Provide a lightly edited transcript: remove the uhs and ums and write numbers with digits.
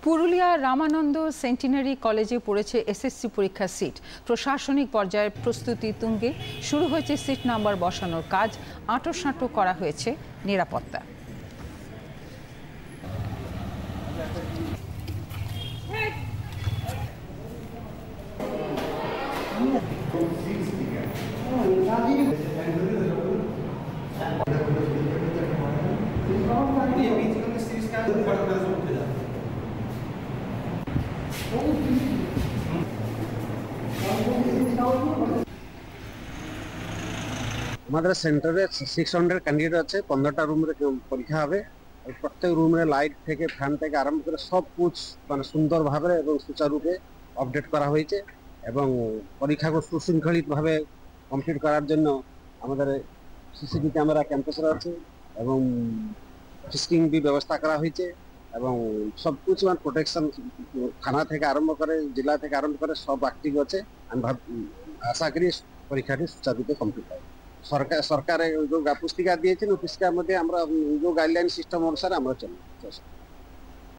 Purulia Ramananda centenary কলেজে পড়েছে SSC পরীক্ষার সিট। প্রশাসনিক পর্যায়ে প্রস্তুতি তুঙ্গে। শুরু হয়েছে সিট নাম্বার বসানোর কাজ। আঁটোসাঁটো করা হয়েছে নিরাপত্তা। আমাদের সেন্টারে 600 ক্যান্ডিডেট আছে। 15টা রুমের পরীক্ষা হবে। প্রত্যেক রুমে লাইট থেকে ফ্যান থেকে আরম্ভ করে সব কিছু মানে সুন্দরভাবে এবং সুচারুরূপে আপডেট করা হয়েছে এবং পরীক্ষাকে সুশৃঙ্খলিতভাবে কমপ্লিট করার জন্য আমাদের সিসিটিভি ক্যামেরা ক্যাম্পাসে আছে এবং ফিস্কিং ব্যবস্থা করা হয়েছে এবং সব কিছু প্রোটেকশন থানা থেকে আরম্ভ করে জেলা থেকে আরম্ভ করে সব অ্যাক্টিভ আছে। আমি আশা করি পরীক্ষাটি সুচারুরূপে কমপ্লিট হবে। সরকার যে পুস্তিকা দিয়েছেন ওই পুস্তিকার মধ্যে আমরা যে গাইডলাইন সিস্টেম অনুসারে আমরা চলি।